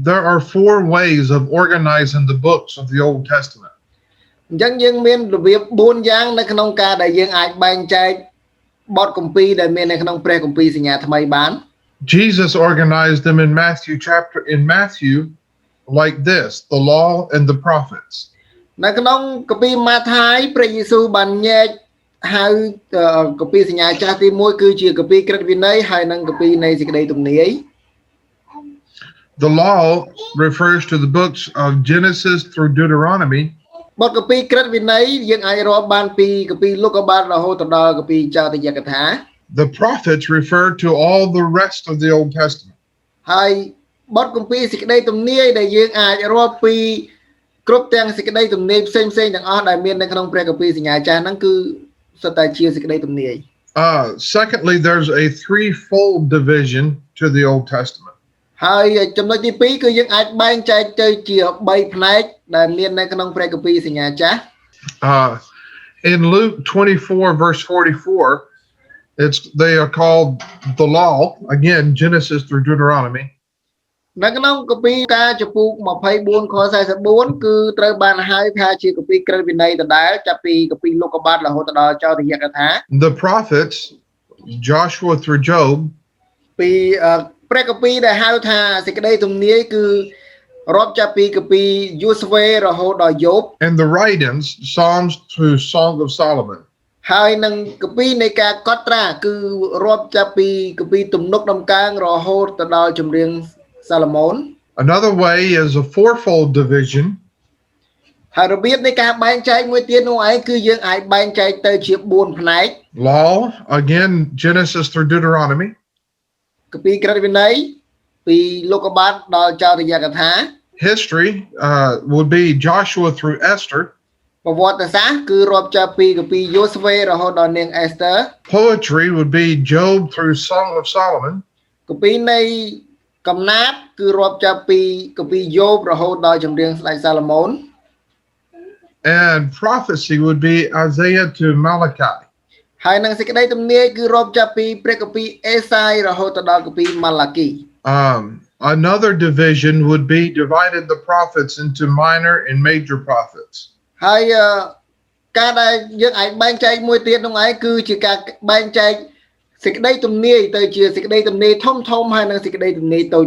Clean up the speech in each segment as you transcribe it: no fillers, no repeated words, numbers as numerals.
there are four ways of organizing the books of the Old Testament. អញ្ចឹងយើងមានរបៀប4យ៉ាងនៅក្នុងការដែលយើងអាចបែងចែកបទគម្ពីរដែលមាននៅក្នុងព្រះគម្ពីរសញ្ញាថ្មីបាន Jesus organized them in Matthew like this: the law and the prophets. នៅក្នុងគម្ពីរម៉ាថាយព្រះយេស៊ូវបានញែកហៅគម្ពីរសញ្ញាចាស់ទី1គឺជាគម្ពីរក្រឹតវិន័យហើយនិងគម្ពីរនៃសេចក្តីទំនាយ The law refers to the books of Genesis through Deuteronomy. បទគម្ពីរក្រឹតវិន័យយើងអាចរាប់បានពីគម្ពីរលោកុបាទរហូតដល់គម្ពីរចោទយកថា The prophets refer to all the rest of the Old Testament. ហើយបទគម្ពីរសេចក្តីទំនាយដែលយើងអាចរាប់ពីគ្រប់ទាំងសេចក្តីទំនាយផ្សេងៗទាំងអស់ដែលមាននៅក្នុងព្រះគម្ពីរសញ្ញាចាស់ហ្នឹងគឺសុទ្ធតែជាសេចក្តីទំនាយ Secondly, there's a threefold division to the Old Testament. ហើយចំណុចទី2គឺយើងអាចបែងចែកទៅជា3ផ្នែកដែលមាននៅក្នុងព្រះគម្ពីរសញ្ញាចាស់ In Luke 24 verse 44, they are called the law, again Genesis through Deuteronomy. នៅក្នុងគម្ពីរការចំពុក24ខ44គឺត្រូវបានហៅថាជាគម្ពីរក្រឹតវិន័យដដែលចាប់ពីគម្ពីរលោកុបាទរហូតដល់ចោទយកថា The prophets, Joshua through Job. ពីព្រះគម្ពីរដែលហៅថាសេចក្តីទំនាយគឺរាប់ចាប់ពីគម្ពីរយូស្វេរហូតដល់យោប And the writings, Psalms through Song of Solomon. ហើយនឹងគម្ពីរនៃការកត់ត្រាគឺរាប់ចាប់ពីគម្ពីរទំនុកដំកើងរហូតទៅដល់ចម្រៀងសាឡូមោន Another way is a fourfold division. ហើយរបៀបនៃការបែងចែកមួយទៀតនោះឯងគឺយើងអាចបែងចែកទៅជា4ផ្នែក Law, again Genesis through Deuteronomy. គម្ពីរក្រឹតវិន័យពីលោកុបាទដល់ចោទយកថា History would be Joshua through Esther. ប្រវត្តិសាស្ត្រគឺរាប់ចាប់ពីគម្ពីរយូស្វេរហូតដល់នាងអេសទ័រ Poetry would be Job through Song of Solomon. គម្ពីរនៃកំណាព្យគឺរាប់ចាប់ពីគម្ពីរយោបរហូតដល់ចម្រៀងស្ដេចសាឡូមោន And prophecy would be Isaiah to Malachi. ហើយនឹងសេចក្តីទំនាយគឺរាប់ចាប់ពីព្រះគម្ពីរអេសាយរហូតដល់គម្ពីរម៉ាឡាគី Another division would be divided the prophets into minor and major prophets. ហើយការដែលយើងអាចបែងចែកមួយទៀតនោះឯងគឺជាការបែងចែកសេចក្តីទំនាយទៅជាសេចក្តីទំនាយធំហើយនិងសេចក្តីទំនាយតូច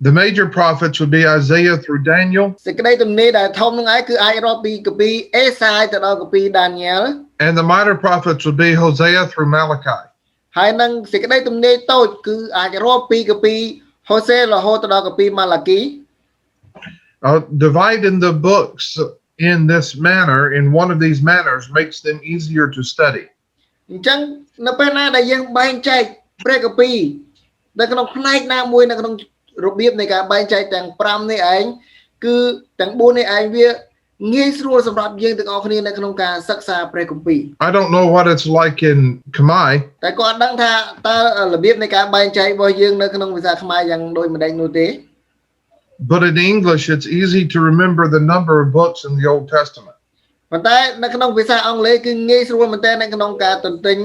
The major prophets would be Isaiah through Daniel. សេចក្តីទំនាយដែលធំនោះឯងគឺអាចរាប់ពីគម្ពីរអេសាយទៅដល់គម្ពីរដានីយ៉ែល And the minor prophets would be Hosea through Malachi. ហើយនឹងសេចក្តីទំនាយតូចគឺអាចរាប់ពីគម្ពីរហូសេរហូតដល់គម្ពីរម៉ាឡាគី Dividing the books in this manner, in one of these manners, makes them easier to study. អញ្ចឹងនៅពេលណាដែលយើងបែងចែកព្រះគម្ពីរនៅក្នុងផ្នែកណាមួយនៅក្នុងរបៀបនៃការបែងចែកទាំង5នេះឯងគឺទាំង4នេះឯងវាងាយស្រួលសម្រាប់យើងទាំងអស់គ្នានៅក្នុងការសិក្សាព្រះគម្ពីរ I don't know what it's like in Khmer. តែក៏អត់ដឹងថាតើរបៀបនៃការបែងចែករបស់យើងនៅក្នុងភាសាខ្មែរយ៉ាងដូចម្ដេចនោះទេ But in English, it's easy to remember the number of books in the Old Testament. ប៉ុន្តែនៅក្នុងភាសាអង់គ្លេសគឺងាយស្រួលមែនទែននៅក្នុងការទន្ទិញ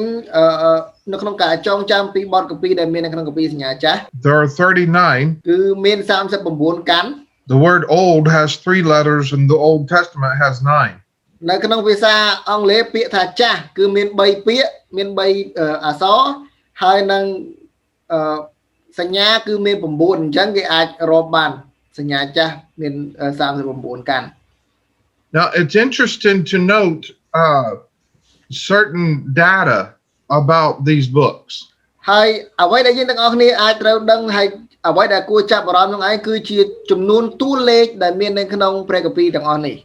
នៅក្នុងការចងចាំពីបទគម្ពីរដែលមាននៅក្នុងគម្ពីរសញ្ញាចាស់ There are 39. គឺមាន39កាន់ The word old has 3 letters and the Old Testament has 9. នៅក្នុងភាសាអង់គ្លេសពាក្យថាចាស់គឺមាន3ពាក្យមាន3អក្សរហើយនឹងសញ្ញាគឺមាន9អញ្ចឹងគេអាចរាប់បានសញ្ញាចាស់មាន39កាន់ Now, it's interesting to note certain data about these books. ហើយអ្វីដែលយើងទាំងអស់គ្នាអាចត្រូវដឹងហើយអ្វីដែលគួរចាប់អារម្មណ៍នោះឯងគឺជាចំនួនតួលេខដែលមាននៅក្នុងព្រះគម្ពីរទាំងអស់នេះ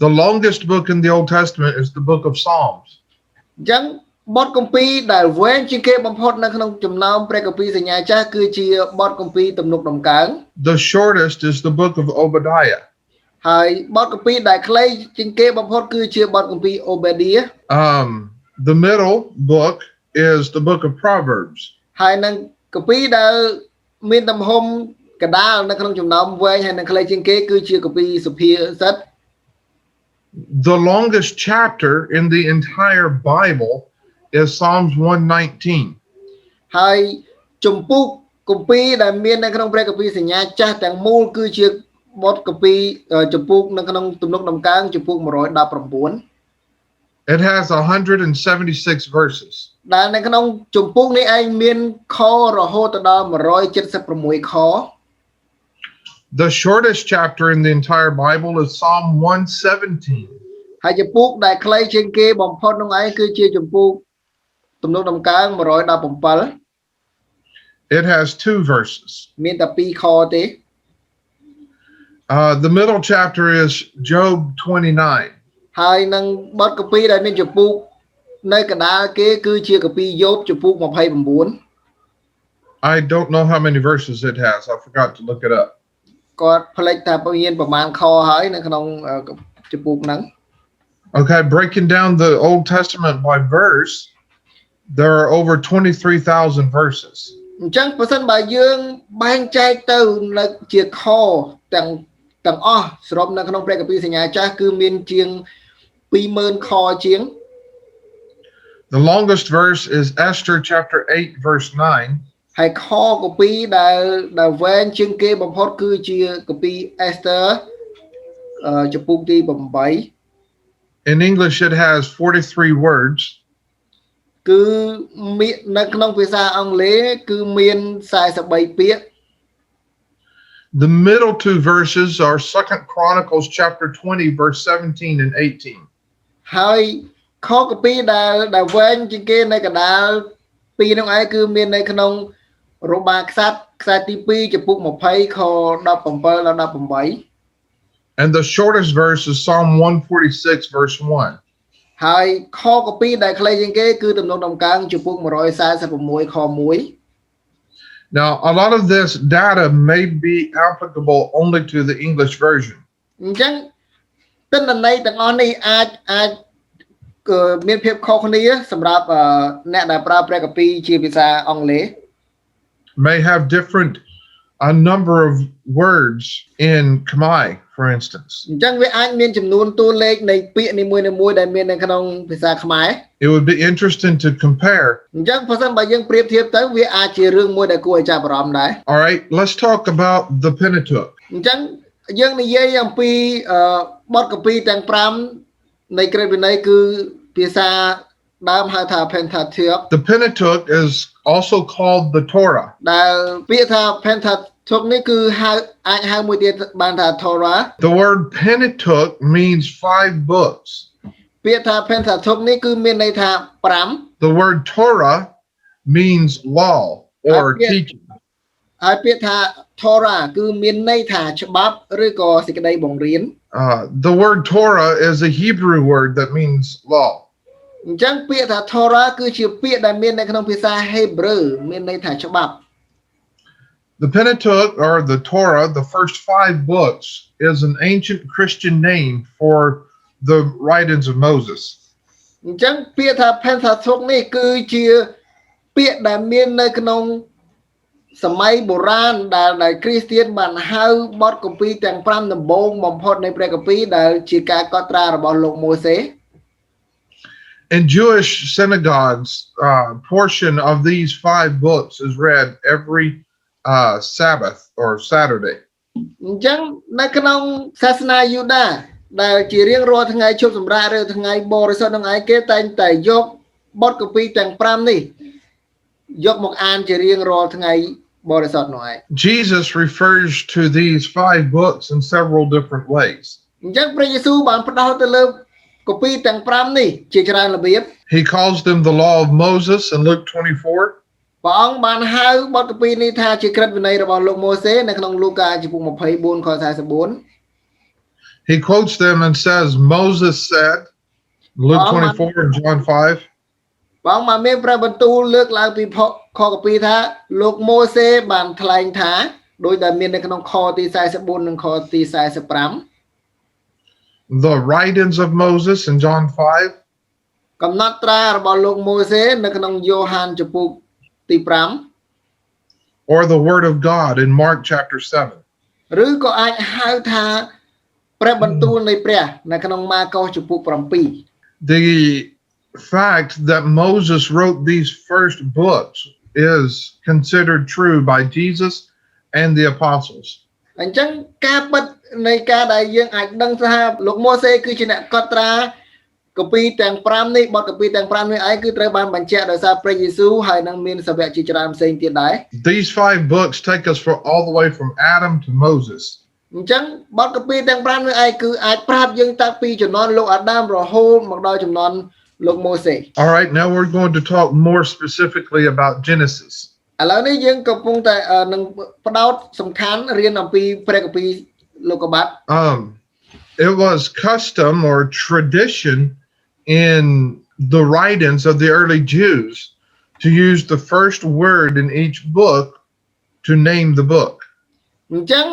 The longest book in the Old Testament is the book of Psalms. អញ្ចឹងបទគម្ពីរដែលវែងជាងគេបំផុតនៅក្នុងចំណោមព្រះគម្ពីរសញ្ញាចាស់គឺជាបទគម្ពីរទំនុកដំកើង The shortest is the book of Obadiah. ហើយបទគម្ពីរដែលខ្លីជាងគេបំផុតគឺជាបទគម្ពីរអូបេឌី The middle book is the book of Proverbs. ហើយនឹងគម្ពីរដែលមានទំហំកណ្ដាលនៅក្នុងចំណោមវែងហើយនឹងខ្លីជាងគេគឺជាគម្ពីរសុភាសិត The longest chapter in the entire Bible is Psalms 119. ហើយជំពូក គម្ពីរដែលមាននៅក្នុងព្រះគម្ពីរសញ្ញាចាស់ទាំងមូលគឺជាបទគម្ពីរចំពោះនៅក្នុងទំនុកដំកើងចំពោះ119 It has 176 verses. ដែលនៅក្នុងចំពោះនេះឯងមានខរហូតដល់176ខ The shortest chapter in the entire Bible is Psalm 117. ហើយចំពោះដែលខ្លីជាងគេបំផុតនោះឯងគឺជាចំពោះទំនុកដំកើង117 It has 2 verses. មានតែ2ខទេ The middle chapter is Job 29. ហើយនឹងបទគម្ពីរដែលមានចំពោះនៅកណ្ដាលគេគឺជាគម្ពីរយោបចំពោះ29 I don't know how many verses it has. I forgot to look it up. គាត់ផ្លេចថាមានប្រមាណខហើយនៅក្នុងចំពោះហ្នឹង Okay, breaking down the Old Testament by verse, there are over 23,000 verses. អញ្ចឹងបើសិនបើយើងបែងចែកទៅនៅជាខទាំងអស់សរុបនៅក្នុងព្រះគម្ពីរសញ្ញាចាស់គឺមានជាង 20000 ខជាង The longest verse is Esther chapter 8 verse 9. ហើយខគម្ពីរដែលវែងជាងគេបំផុតគឺជាគម្ពីរ Esther ចំពោះទី8 In English it has 43 words. គឺមាននៅក្នុងភាសាអង់គ្លេសគឺមាន43ពាក្យ The middle 2 verses are 2 Chronicles chapter 20 verse 17 and 18. ហើយខគម្ពីរដែលវែងជាងគេនៅកណ្ដាលពីរនោះឯងគឺមាននៅក្នុងរបារក្សត្រខ្សែទី2ចំពោះ20ខ17ដល់18 And the shortest verse is Psalm 146 verse 1. ហើយខគម្ពីរដែលខ្លីជាងគេគឺទំនុកដំកើងចំពោះ146ខ1 Now, a lot of this data may be applicable only to the English version. អញ្ចឹងទិន្នន័យទាំងអស់នេះអាចមានភាពខុសគ្នាសម្រាប់អ្នកដែលប្រើព្រះគម្ពីរជាភាសាអង់គ្លេស May have different a number of words in Khmer, for instance. អញ្ចឹងវាអាចមានចំនួនតួលេខនៃពាក្យនីមួយៗដែលមាននៅក្នុងភាសាខ្មែរ It would be interesting to compare. អញ្ចឹងបើសិនបើយើងប្រៀបធៀបទៅវាអាចជារឿងមួយដែលគួរឲ្យចាប់អារម្មណ៍ដែរ All right, let's talk about the Pentateuch. អញ្ចឹងយើងនិយាយអំពីបទគម្ពីរទាំង5នៃក្រឹតវិន័យគឺភាសាដើមហៅថា Pentateuch The Pentateuch is also called the Torah. ដែលពាក្យថា Pentateuch នេះគឺអាចហៅមួយទៀតបានថា Torah The word Pentateuch means 5 books. ពាក្យថា Pentateuch នេះគឺមានន័យថា5 The word Torah means law or teaching. ហើយពាក្យថា Torah គឺមានន័យថាច្បាប់ឬក៏សេចក្តីបង្រៀន The word Torah is a Hebrew word that means law. អញ្ចឹងពាក្យថា Torah គឺជាពាក្យដែលមាននៅក្នុងភាសា Hebrew មានន័យថាច្បាប់ The Pentateuch or the Torah, the first 5 books, is an ancient Christian name for the writings of Moses. អញ្ចឹងពាក្យថា Pentateuch នេះគឺជាពាក្យដែលមាននៅក្នុងសម័យបុរាណដែលគ្រីស្ទានបានហៅបទគម្ពីរទាំង5ដំបូងបំផុតនៃព្រះគម្ពីរដែលជាការកត់ត្រារបស់លោកម៉ូសេ In Jewish synagogues, portion of these 5 books is read every Sabbath or Saturday. អញ្ចឹងនៅក្នុងសាសនាយូដាដែលជារៀងរាល់ថ្ងៃជប់សម្រាប់ឬថ្ងៃបរិសុទ្ធនឹងឯងគេតែងតែយកបទគម្ពីរទាំង5នេះយកមកអានជារៀងរាល់ថ្ងៃបរិសុទ្ធនោះឯង Jesus refers to these 5 books in several different ways. អញ្ចឹងព្រះយេស៊ូវបានផ្ដោតទៅលើគម្ពីរទាំង5នេះជាច្រើនរបៀប He calls them the law of Moses in Luke 24. ព្រះអង្គបានហៅបទគម្ពីរនេះថាជាក្រឹតវិន័យរបស់លោកម៉ូសេនៅក្នុងលូកាចំពោះ24ខ44 He quotes them and says, Moses said, Luke 24 and John 5. ព្រះអង្គបានមានព្រះបន្ទូលលើកឡើងពីខគម្ពីរថាលោកម៉ូសេបានថ្លែងថាដោយដែលមាននៅក្នុងខទី44និងខទី45 The writings of Moses in John 5. កំណត់ត្រារបស់លោកម៉ូសេនៅក្នុងយ៉ូហានចំពោះទី5 Or the word of God in Mark chapter 7. ឬក៏អាចហៅថាព្រះបន្ទូលនៃព្រះនៅក្នុងម៉ាកុសចំពោះ7 The fact that Moses wrote these first books is considered true by Jesus and the apostles. អញ្ចឹងការពិតនៃការដែលយើងអាចដឹងថាលោកម៉ូសេគឺជាអ្នកកត់ត្រាគម្ពីរទាំង5នេះបទគម្ពីរទាំង5នេះឯងគឺត្រូវបានបញ្ជាក់ដោយសារព្រះយេស៊ូវហើយនឹងមានសាវកជាច្រើនផ្សេងទៀតដែរ These 5 books take us for all the way from Adam to Moses. អញ្ចឹងបទគម្ពីរទាំង5នេះឯងគឺអាចប្រាប់យើងតាំងពីជំនាន់លោកអាដាមរហូតមកដល់ជំនាន់លោកម៉ូសេ All right, now we're going to talk more specifically about Genesis. ឥឡូវនេះយើងកំពុងតែនឹងផ្ដោតសំខាន់រៀនអំពីព្រះគម្ពីរលោកុបាទ It was custom or tradition in the writings of the early Jews to use the first word in each book to name the book. អញ្ចឹង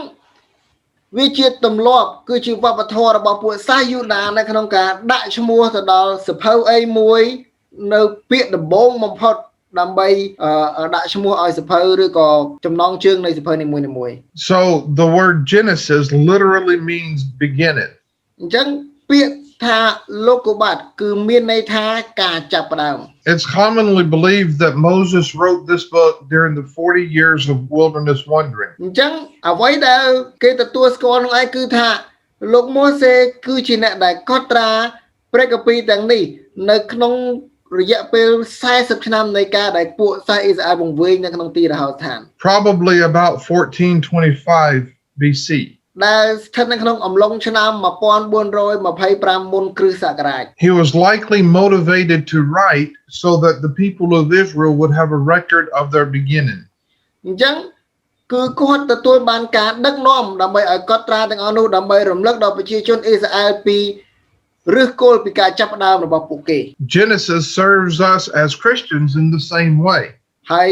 វាជាទម្លាប់គឺជាវប្បធម៌របស់ពួកសាសយូដានៅក្នុងការដាក់ឈ្មោះទៅដល់សភៅអីមួយនៅពាក្យដំបូងបំផុតដើម្បីដាក់ឈ្មោះឲ្យសភៅឬក៏ចំណងជើងនៃសភៅនីមួយៗ So the word Genesis literally means beginning. អញ្ចឹងពាក្យថាលោកុបាទគឺមានន័យថាការចាប់ផ្ដើម It's commonly believed that Moses wrote this book during the 40 years of wilderness wandering. អញ្ចឹងអ្វីដែលគេទទួលស្គាល់នោះឯងគឺថាលោកម៉ូសេគឺជាអ្នកដែលកត់ត្រាព្រះគម្ពីរទាំងនេះនៅក្នុងរយៈពេល40ឆ្នាំនៃការដែលពួកសាសអ៊ីស្រាអែលបង្វេងនៅក្នុងទីរហោស្ថាន Probably about 1425 BC. ដែលស្ថិតនៅក្នុងអំឡុងឆ្នាំ1425មុនគ្រិស្តសករាជ He was likely motivated to write so that the people of Israel would have a record of their beginning. អញ្ចឹងគឺគាត់ទទួលបានការដឹកនាំដើម្បីឲ្យកត់ត្រាទាំងអស់នោះដើម្បីរំលឹកដល់ប្រជាជនអ៊ីស្រាអែលពីឫសគល់ពីការចាប់ផ្ដើមរបស់ពួកគេ Genesis serves us as Christians in the same way. ហើយ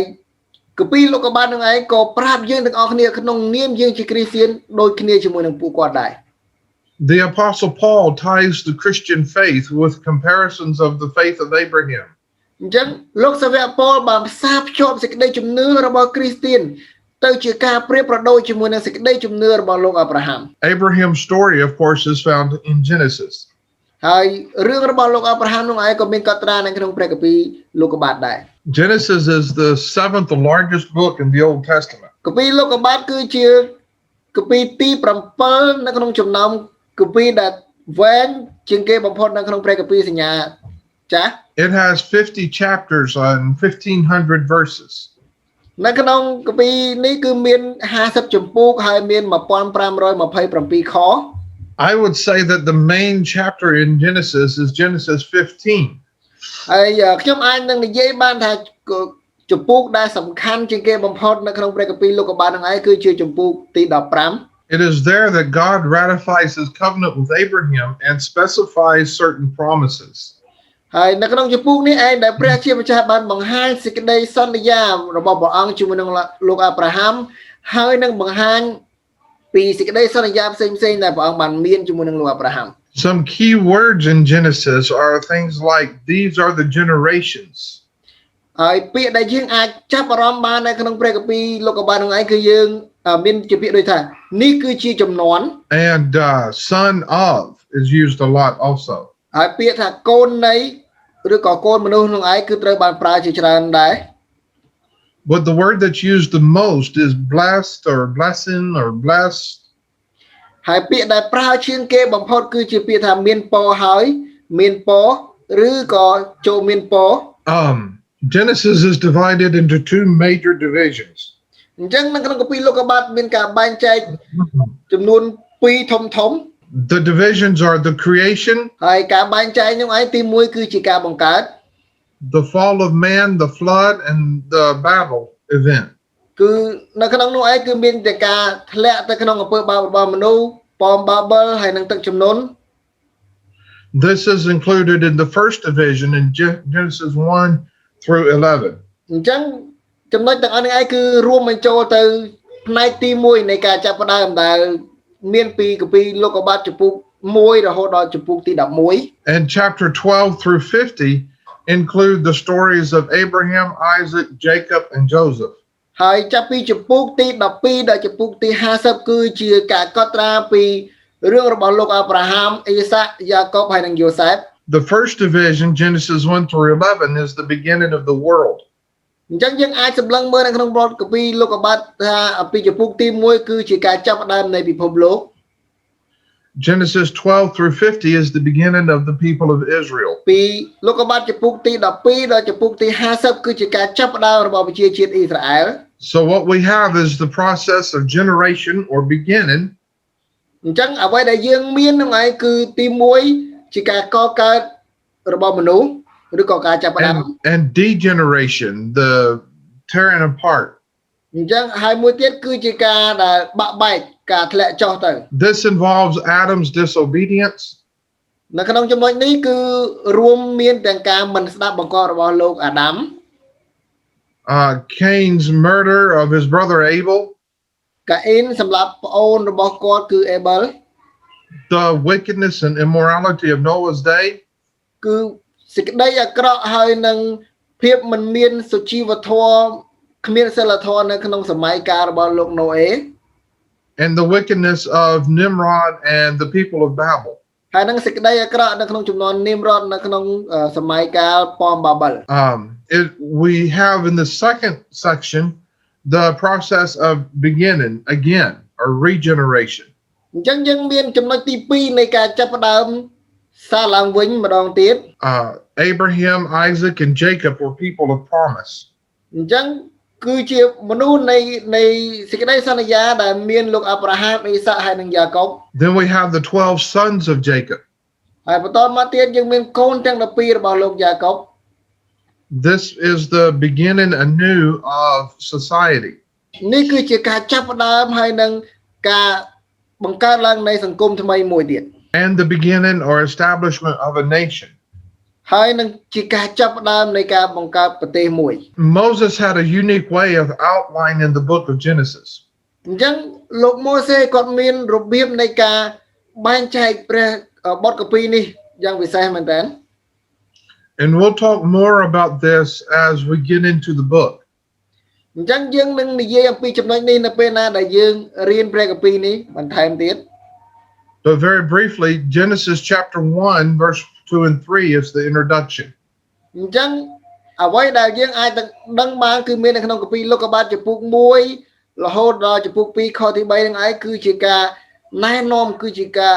គម្ពីរលោកុបាទនឹងឯងក៏ប្រាប់យើងទាំងអស់គ្នាក្នុងនាមយើងជាគ្រីស្ទានដូចគ្នាជាមួយនឹងពួកគាត់ដែរ The Apostle Paul ties the Christian faith with comparisons of the faith of Abraham. អញ្ចឹងលោកសាវកប៉ូលបានផ្សារភ្ជាប់សេចក្តីជំនឿរបស់គ្រីស្ទានទៅជាការប្រៀបប្រដូចជាមួយនឹងសេចក្តីជំនឿរបស់លោកអាប់រ៉ាហាំ Abraham's story, of course, is found in Genesis. ហើយរឿងរបស់លោកអាប់រ៉ាហាំនោះឯងក៏មានកត់ត្រានៅក្នុងព្រះគម្ពីរលោកុបាទដែរ Genesis is the 7th largest book in the Old Testament. គម្ពីរលោកុបាទគឺជាគម្ពីរទី7នៅក្នុងចំណោមគម្ពីរដែលវែងជាងគេបំផុតនៅក្នុងព្រះគម្ពីរសញ្ញាចាស់ It has 50 chapters and 1500 verses. នៅក្នុងគម្ពីរនេះគឺមាន50ជំពូកហើយមាន1527ខ I would say that the main chapter in Genesis is Genesis 15. ហើយខ្ញុំអាចនឹងនិយាយបានថាជំពូកដែលសំខាន់ជាងគេបំផុតនៅក្នុងព្រះគម្ពីរលោកុបាទនឹងឯងគឺជាជំពូកទី15 It is there that God ratifies his covenant with Abraham and specifies certain promises. ហើយនៅក្នុងជំពូកនេះឯងដែលព្រះជាម្ចាស់បានបង្ហាញសេចក្តីសន្យារបស់ព្រះអង្គជាមួយនឹងលោកអាប់រ៉ាហាំហើយនឹងបង្ហាញពីសេចក្តីសន្យាផ្សេងៗដែលព្រះអង្គបានមានជាមួយនឹងលោកអាប់រ៉ាហាំ Some key words in Genesis are things like these are the generations. ហើយពាក្យដែលយើងអាចចាប់អារម្មណ៍បាននៅក្នុងព្រះគម្ពីរលោកុបាទនឹងឯងគឺយើងមានជាពាក្យដូចថានេះគឺជាចំនួន And son of is used a lot also. ហើយពាក្យថាកូននៃឬក៏កូនមនុស្សនឹងឯងគឺត្រូវបានប្រើជាច្រើនដែរ But the word that's used the most is blessed or blessing or blessed. ហើយពាក្យដែលប្រើជាងគេបំផុតគឺជាពាក្យថាមានពរហើយមានពរឬក៏ចូលមានពរ Genesis is divided into 2 major divisions. អញ្ចឹងនៅក្នុងគម្ពីរលោកុបាទមានការបែងចែកចំនួន2ធំធំ The divisions are the creation, ហើយការបែងចែកនោះឯងទី1គឺជាការបង្កើត the fall of man, the flood, and the battle event. គឺនៅក្នុងនោះឯងគឺមានតែការធ្លាក់ទៅក្នុងអំពើបាបរបស់មនុស្សប៉មបាបលហើយនឹងទឹកជំនន់ This is included in the first division in Genesis 1 through 11. អញ្ចឹងចំណុចទាំងអស់នេះឯងគឺរួមបញ្ចូលទៅផ្នែកទី1នៃការចាប់ផ្ដើមដែលមានពីគម្ពីរលោកុបាទចំពុក1រហូតដល់ចំពុកទី11 And chapter 12 through 50 include the stories of Abraham, Isaac, Jacob, and Joseph. ហើយចាប់ពីចំពុកទី12ដល់ចំពុកទី50គឺជាការកត់ត្រាពីរឿងរបស់លោកអាប់រ៉ាហាំអ៊ីសាក់យ៉ាកុបហើយនិងយូសេប The first division, Genesis 1 through 11, is the beginning of the world. អញ្ចឹងយើងអាចសម្លឹងមើលនៅក្នុងរដ្ឋកពីលោកុបាទថាពីចំពុកទី1គឺជាការចាប់ផ្ដើមនៃពិភពលោក Genesis 12 through 50 is the beginning of the people of Israel. ពីលោកុបាទចំពុកទី12ដល់ចំពុកទី50គឺជាការចាប់ផ្ដើមរបស់ប្រជាជាតិអ៊ីស្រាអែល So what we have is the process of generation or beginning, អញ្ចឹងអ្វីដែលយើងមានហ្នឹងឯងគឺទី1ជាការកកើតរបស់មនុស្សឬក៏ការចាប់ផ្ដើម and degeneration, the tearing apart. អញ្ចឹងហើយមួយទៀតគឺជាការដែលបាក់បែកការធ្លាក់ចុះទៅ This involves Adam's disobedience, នៅក្នុងចំណុចនេះគឺរួមមានទាំងការមិនស្ដាប់បង្គាប់របស់លោកអាដាម Cain's murder of his brother Abel, កាអ៊ីនសម្រាប់ប្អូនរបស់គាត់គឺអេប៊ល the wickedness and immorality of Noah's day, គឺសេចក្តីអាក្រក់ហើយនឹងភាពមិនមានសុជីវធម៌គ្មានសិលធម៌នៅក្នុងសម័យកាលរបស់លោកណូអេ and the wickedness of Nimrod and the people of Babel. ហើយនឹងសេចក្តីអាក្រក់នៅក្នុងចំនួននីមរ៉តនៅក្នុងសម័យកាលប៉មបាបល We have in the second section the process of beginning again or regeneration. អញ្ចឹងយើងមានចំណុចទី2នៃការចាប់ផ្ដើមសារឡើងវិញម្ដងទៀត Abraham, Isaac, and Jacob were people of promise. អញ្ចឹងគឺជាមនុស្សនៃសេចក្តីសន្យាដែលមានលោកអាប់រ៉ាហាមអ៊ីសាក់ហើយនិងយ៉ាកុប Then we have the 12 sons of Jacob. ហើយបន្តមកទៀតយើងមានកូនទាំង12របស់លោកយ៉ាកុប This is the beginning anew of society. នេះគឺជាការចាប់ផ្ដើមហើយនឹងការបង្កើតឡើងនៃសង្គមថ្មីមួយទៀត And the beginning or establishment of a nation. ហើយនឹងជាការចាប់ផ្ដើមនៃការបង្កើតប្រទេសមួយ Moses had a unique way of outlining the book of Genesis. អញ្ចឹងលោកម៉ូសេគាត់មានរបៀបនៃការបែងចែកព្រះបទកាពីនេះយ៉ាងពិសេសមែនតើ And we'll talk more about this as we get into the book. អញ្ចឹងយើងនឹងនិយាយអំពីចំណុចនេះនៅពេលណាដែលយើងរៀនព្រះកាពីនេះបន្ថែមទៀត But very briefly, Genesis chapter 1, verse 2 and 3 is the introduction. អញ្ចឹងអ្វីដែលយើងអាចដឹងបានគឺមាននៅក្នុងកាពីលោកុបាទចំពុក1រហូតដល់ចំពុក2ខទី3នឹងឯងគឺជាការណែនាំគឺជាការ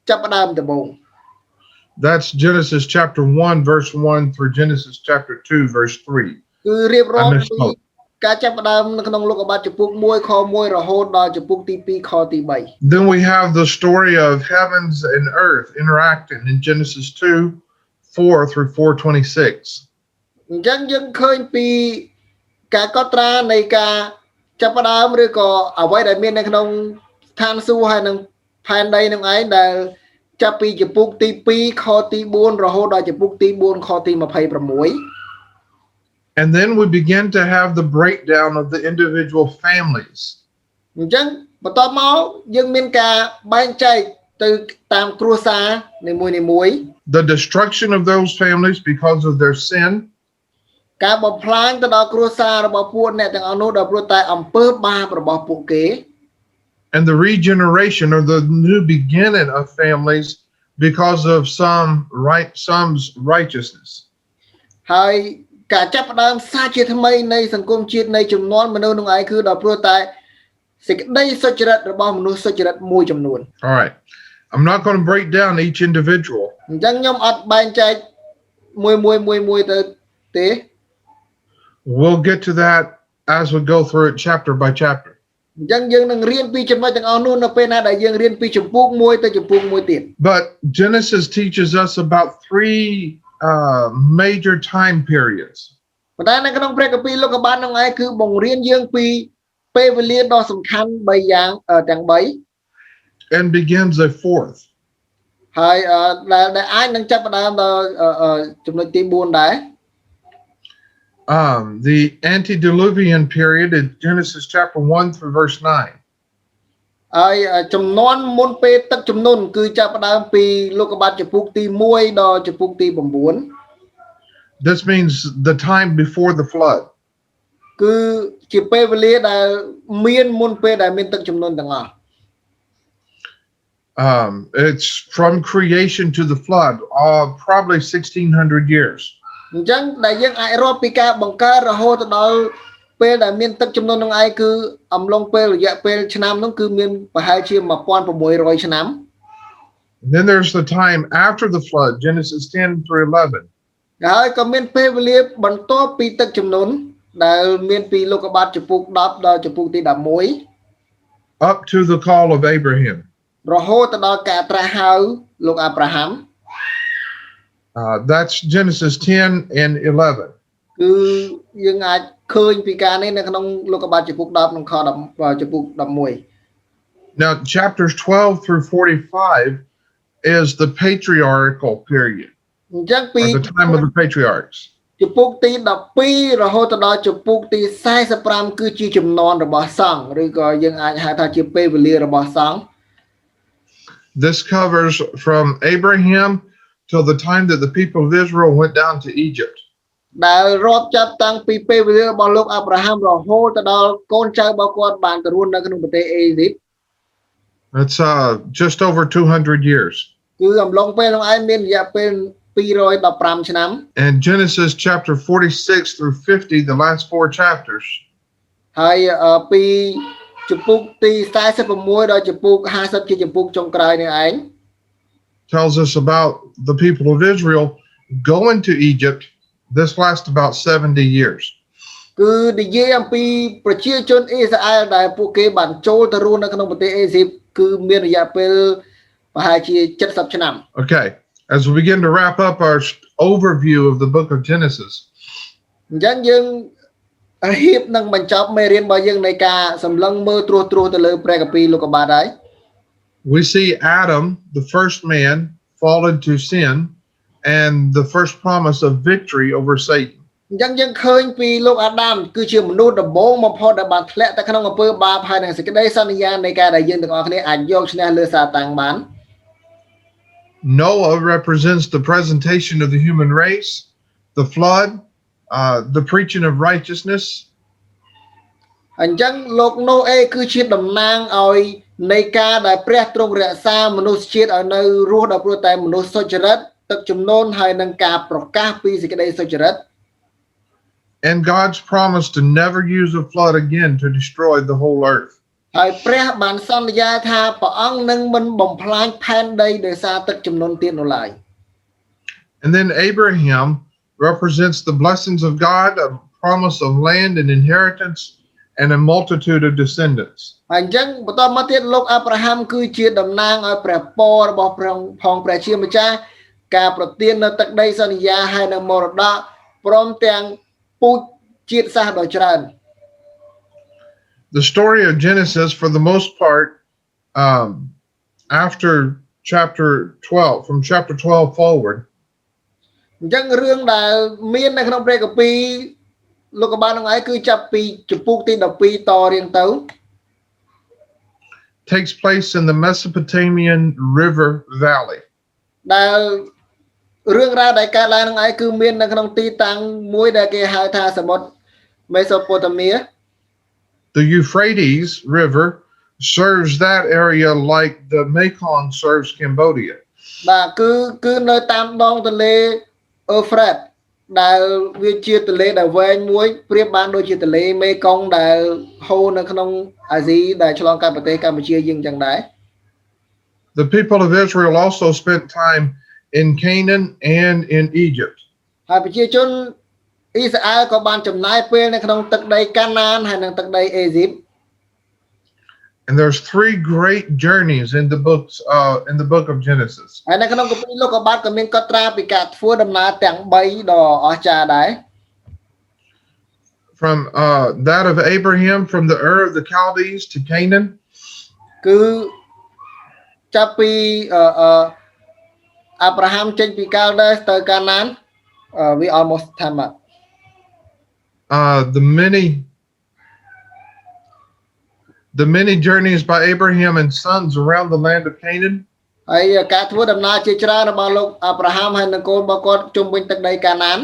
ចាប់ផ្ដើមដំបូង That's Genesis chapter 1, verse 1 through Genesis chapter 2, verse 3. គឺរៀបរាប់ពីការចាប់ផ្ដើមនៅក្នុងលោកុបាទចំពុក1ខ1រហូតដល់ចំពុកទី2ខទី3 Then we have the story of heavens and earth interacting in Genesis 2, 4 through 4:26. អញ្ចឹងយើងឃើញពីការកត់ត្រានៃការចាប់ផ្ដើមឬក៏អ្វីដែលមាននៅក្នុងស្ថានសួគ៌ហើយនឹងផែនដីនឹងឯងដែលចាប់ពីចំពុកទី2ខទី4រហូតដល់ចំពុកទី4ខទី26 And then we begin to have the breakdown of the individual families. អញ្ចឹងបន្ទាប់មកយើងមានការបែងចែកទៅតាមគ្រួសារនីមួយៗ The destruction of those families because of their sin, ការបំផ្លាញទៅដល់គ្រួសាររបស់ពួកអ្នកទាំងអស់នោះដោយព្រោះតែអំពើបាបរបស់ពួកគេ and the regeneration or the new beginning of families because of some's righteousness. ហើយការចាប់ផ្ដើមសារជាថ្មីនៃសង្គមជាតិនៃចំនួនមនុស្សនឹងឯងគឺដោយព្រោះតែសេចក្តីសុចរិតរបស់មនុស្សសុចរិតមួយចំនួន All right. I'm not going to break down each individual. អញ្ចឹងខ្ញុំអត់បែងចែកមួយទៅទេ We'll get to that as we go through it chapter by chapter. អញ្ចឹងយើងនឹងរៀនពីចំណុចទាំងអស់នោះនៅពេលណាដែលយើងរៀនពីចំពោះ1ទៅចំពោះ1ទៀត But Genesis teaches us about 3 major time periods. ប៉ុន្តែនៅក្នុងព្រះគម្ពីរលោកុបាទនឹងឯងគឺបង្រៀនយើងពីពេលវេលាដ៏សំខាន់3យ៉ាងទាំង3 and begins a fourth. ហើយដែលអាចនឹងចាប់ផ្ដើមដល់ចំណុចទី4ដែរ The antediluvian period in Genesis chapter 1 through verse 9. ហើយចំនួនមុនពេលទឹកជំនន់គឺចាប់ផ្ដើមពីលោកុបាទចំពុកទី1ដល់ចំពុកទី9 This means the time before the flood. គឺជាពេលវេលាដែលមានមុនពេលដែលមានទឹកជំនន់ទាំងអស់ It's from creation to the flood, probably 1600 years. អញ្ចឹងដែលយើងអាចរាប់ពីការបង្កើតរហូតទៅដល់ពេលដែលមានទឹកជំនន់នឹងឯងគឺអំឡុងពេលរយៈពេលឆ្នាំនោះគឺមានប្រហែលជា1600ឆ្នាំ Then there's the time after the flood, Genesis 10 through 11. ហើយក៏មានពេលវេលាបន្ទាប់ពីទឹកជំនន់ដែលមានពីលោកុបាទចំពុក10ដល់ចំពុកទី11 up to the call of Abraham. រហូតទៅដល់ការត្រាស់ហៅលោកអាប់រ៉ាហាំ That's Genesis 10 and 11. គឺយើងអាចឃើញពីការនេះនៅក្នុងលោកុបាទចំពុក10និងខចំពុក11 Now, chapters 12 through 45 is the patriarchal period, អញ្ចឹងពី or the time of the patriarchs. ចំពុកទី12រហូតទៅដល់ចំពុកទី45គឺជាចំនួនរបស់សង្ឃឬក៏យើងអាចហៅថាជាពេលវេលារបស់សង្ឃ This covers from Abraham till the time that the people of Israel went down to Egypt. ដែលរាប់ចាប់តាំងពីពេលវេលារបស់លោកអាប់រ៉ាហាំរហូតទៅដល់កូនចៅរបស់គាត់បានទៅរស់នៅក្នុងប្រទេសអេស៊ីប That's just over 200 years. គឺអំឡុងពេលនោះឯងមានរយៈពេល215ឆ្នាំ And Genesis chapter 46 through 50, the last 4 chapters, ហើយពីចំពុកទី46ដល់ចំពុក50ជាចំពុកចុងក្រោយនេះឯង tells us about the people of Israel going to Egypt. This lasts about 70 years. គឺនិយាយអំពីប្រជាជនអ៊ីស្រាអែលដែលពួកគេបានចូលទៅរស់នៅក្នុងប្រទេសអេស៊ីបគឺមានរយៈពេលប្រហែលជា70ឆ្នាំ Okay, as we begin to wrap up our overview of the book of Genesis, អញ្ចឹងយើងរៀបនឹងបញ្ចប់មេរៀនរបស់យើងនៃការសម្លឹងមើលត្រួសទៅលើព្រះគម្ពីរលោកុបាទហើយ we see Adam, the first man, fall into sin and the first promise of victory over Satan. អញ្ចឹងយើងឃើញពីលោកអាដាមគឺជាមនុស្សដំបូងបំផុតដែលបានធ្លាក់ទៅក្នុងអំពើបាបហើយនឹងសេចក្តីសន្យានៃការដែលយើងទាំងអស់គ្នាអាចយកឈ្នះលើសាតាំងបាន Noah represents the presentation of the human race, the flood, the preaching of righteousness, អញ្ចឹងលោកណូអេគឺជាតំណាងឲ្យនៃការដែលព្រះទ្រង់រក្សាមនុស្សជាតិឲ្យនៅរស់ដោយព្រោះតែមនុស្សសុចរិតទឹកជំនន់ហើយនឹងការប្រកាសពីសេចក្តីសុចរិត and God's promise to never use a flood again to destroy the whole earth. ហើយព្រះបានសន្យាថាព្រះអង្គនឹងមិនបំផ្លាញផែនដីដោយសារទឹកជំនន់ទៀតនោះឡើយ And then Abraham represents the blessings of God, a promise of land and inheritance, and a multitude of descendants. ហើយអញ្ចឹងបន្តមកទៀតលោកអាប់រ៉ាហាំគឺជាតំណាងឲ្យព្រះពររបស់ព្រះជាម្ចាស់ការប្រទាននៅទឹកដីសន្យាហើយនៅមរតកព្រមទាំងពូជជាតិសាសន៍ដ៏ច្រើន The story of Genesis, for the most part, after chapter 12, from chapter 12 forward, អញ្ចឹងរឿងដែលមាននៅក្នុងព្រះគម្ពីរលោកុបាទនឹងឯងគឺចាប់ពីចំពុកទី12តរៀងទៅ takes place in the Mesopotamian River Valley. ដែលរឿងរ៉ាវដែលកើតឡើងនឹងឯងគឺមាននៅក្នុងទីតាំងមួយដែលគេហៅថាសមុទ្រមេសូប៉ូតាមៀ The Euphrates River serves that area like the Mekong serves Cambodia. បាទគឺនៅតាមដងទន្លេអ៊ឺហ្វ្រេតដែលវាជាទន្លេដែលវែងមួយប្រៀបបានដូចជាទន្លេមេកុងដែលហូរនៅក្នុងអាស៊ីដែលឆ្លងកាត់ប្រទេសកម្ពុជាយើងចឹងដែរ The people of Israel also spent time in Canaan and in Egypt. ហើយប្រជាជនអ៊ីស្រាអែលក៏បានចំណាយពេលនៅក្នុងទឹកដីកាណានហើយនិងទឹកដីអេស៊ីប And there's 3 great journeys in the book of Genesis. ហើយនៅក្នុងគម្ពីរលោកុបាទក៏មានកត់ត្រាពីការធ្វើដំណើរទាំង3ដ៏អស្ចារ្យដែរ From that of Abraham from the Ur of the Chaldees to Canaan. គឺចាប់ពីអាប់រ៉ាហាំចេញពីកាល់ដេសទៅកាណាន we almost time up. The many journeys by Abraham and sons around the land of Canaan. ហើយការធ្វើដំណើរជាច្រើនរបស់លោកអាប់រ៉ាហាំហើយនិងកូនរបស់គាត់ជុំវិញទឹកដីកាណាន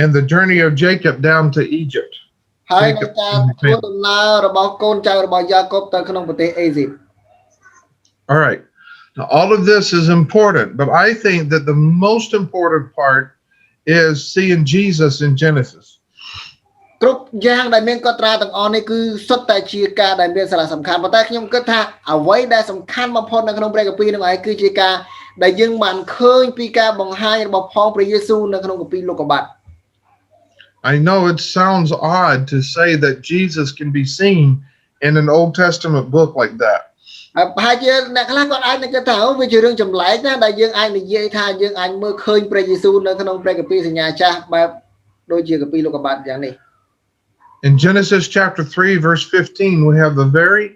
And the journey of Jacob down to Egypt. ហើយនឹងការធ្វើដំណើររបស់កូនចៅរបស់យ៉ាកុបទៅក្នុងប្រទេសអេស៊ីប All right. Now, all of this is important, but I think that the most important part is seeing Jesus in Genesis. គ្រប់យ៉ាងដែលមានកត់ត្រាទាំងអស់នេះគឺសុទ្ធតែជាការដែលមានសារៈសំខាន់ប៉ុន្តែខ្ញុំគិតថាអ្វីដែលសំខាន់បំផុតនៅក្នុងព្រះគម្ពីរនោះឯងគឺជាការដែលយើងបានឃើញពីការបង្ហាញរបស់ផងព្រះយេស៊ូវនៅក្នុងគម្ពីរលោកុបាទ I know it sounds odd to say that Jesus can be seen in an Old Testament book like that. ហើយប្រហែលជាអ្នកខ្លះគាត់អាចនឹងគិតថាវាជារឿងចម្លែកណាដែលយើងអាចនិយាយថាយើងអាចមើលឃើញព្រះយេស៊ូវនៅក្នុងព្រះគម្ពីរសញ្ញាចាស់បែបដូចជាគម្ពីរលោកុបាទយ៉ាងនេះ In Genesis chapter 3 verse 15 we have the very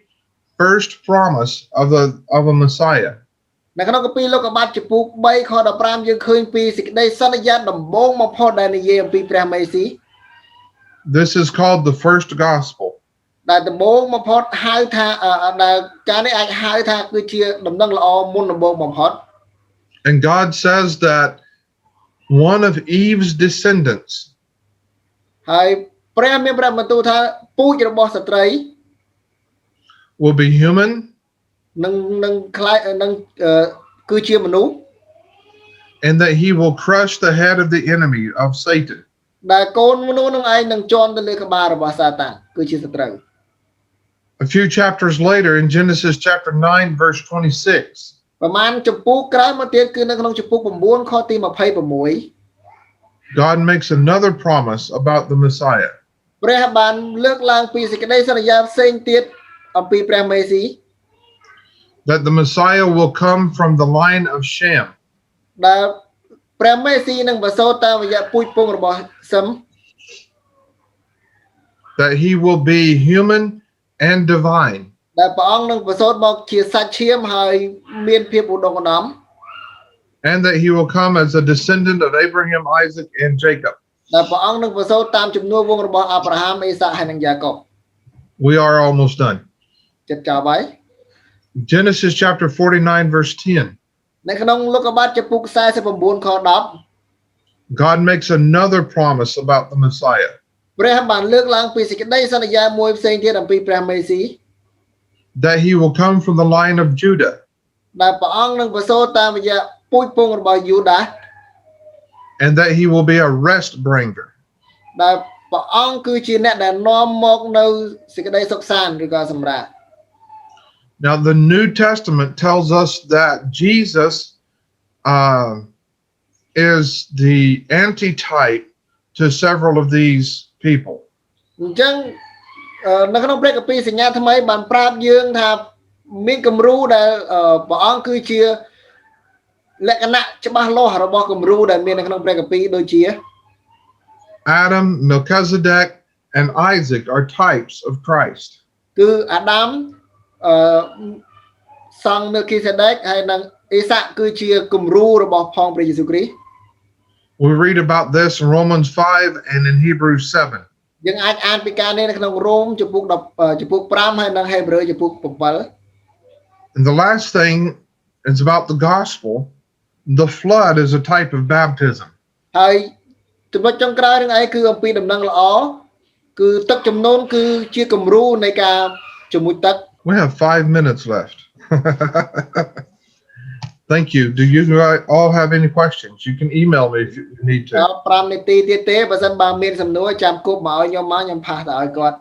first promise of a Messiah. នៅក្នុងគម្ពីរលោកុបាទចំពោះ3ខ15យើងឃើញពីសេចក្តីសន្យាដំបូងបំផុតដែលនិយាយអំពីព្រះមេស៊ី This is called the first gospel. ដែលដំបូងបំផុតហៅថាដែលការនេះអាចហៅថាគឺជាដំណឹងល្អមុនដំបូងបំផុត And God says that one of Eve's descendants ហើយព្រះមានព្រះបន្ទូលថាពូជរបស់ស្ត្រី will be human នឹងខ្លាយនឹងគឺជាមនុស្ស and that he will crush the head of the enemy of Satan. ដែលកូនមនុស្សនឹងឯងនឹងជាន់ទៅលើក្បាលរបស់សាតានគឺជាសត្រូវ A few chapters later in Genesis chapter 9 verse 26, ប្រហែលចំពោះក្រោយមកទៀតគឺនៅក្នុងចំពោះ9ខទី26 God makes another promise about the Messiah. ព្រះបានលើកឡើងពីសេចក្តីសន្យាផ្សេងទៀតអំពីព្រះមេស៊ី That the Messiah will come from the line of Shem. ដែលព្រះមេស៊ីនឹងប្រសូតតាមរយៈពូជពងរបស់សឹម That he will be human and divine. ដែលព្រះអង្គនឹងប្រសូតមកជាសាច់ឈាមហើយមានភាពឧត្តមឧត្តម And that he will come as a descendant of Abraham, Isaac, and Jacob. ដែលព្រះអង្គនឹងប្រសូតតាមជំនួសវង្សរបស់អាប់រ៉ាហាំអេសាកហើយនិងយ៉ាកុប We are almost done. ចិត្តចប់ហើយ Genesis chapter 49 verse 10. នៅក្នុងលោកុបាទចំពុក49ខ10 God makes another promise about the Messiah. ព្រះបានលើកឡើងពីសេចក្តីសន្យាមួយផ្សេងទៀតអំពីព្រះមេស៊ី That he will come from the line of Judah. ដែលព្រះអង្គនឹងប្រសូតតាមរយៈពូជពងរបស់យូដា And that he will be a rest bringer. ដែលព្រះអង្គគឺជាអ្នកដែលនាំមកនៅសេចក្តីសុខសាន្តឬក៏សម្រាប់ Now the New Testament tells us that Jesus is the antitype to several of these people. អញ្ចឹងនៅក្នុងព្រះគម្ពីរសញ្ញាថ្មីបានប្រាប់យើងថាមានគំរូដែលព្រះអង្គគឺជាលក្ខណៈច្បាស់លាស់របស់គំរូដែលមាននៅក្នុងព្រះគម្ពីរដូចជា Adam, Melchizedek, and Isaac are types of Christ. គឺអាដាមសង់មីលគីសេដេកហើយនិងអេសាក់គឺជាគំរូរបស់ផងព្រះយេស៊ូវគ្រីស្ទ We read about this in Romans 5 and in Hebrews 7. យើងអាចអានពីការនេះនៅក្នុងរ៉ូមចំពុក10ចំពុក5ហើយនិងហេព្រើរចំពុក7 And the last thing is about the gospel. The flood is a type of baptism. ហើយចំណុចចុងក្រោយនឹងឯងគឺអំពីដំណឹងល្អគឺទឹកជំនន់គឺជាគំរូនៃការជំនួយទឹក We have 5 minutes left. Thank you. Do you all have any questions? You can email me if you need to. 5នាទីទៀតទេបើសិនបើមានសំណួរចាំគប់មកឲ្យខ្ញុំមកខ្ញុំផាសទៅឲ្យគាត់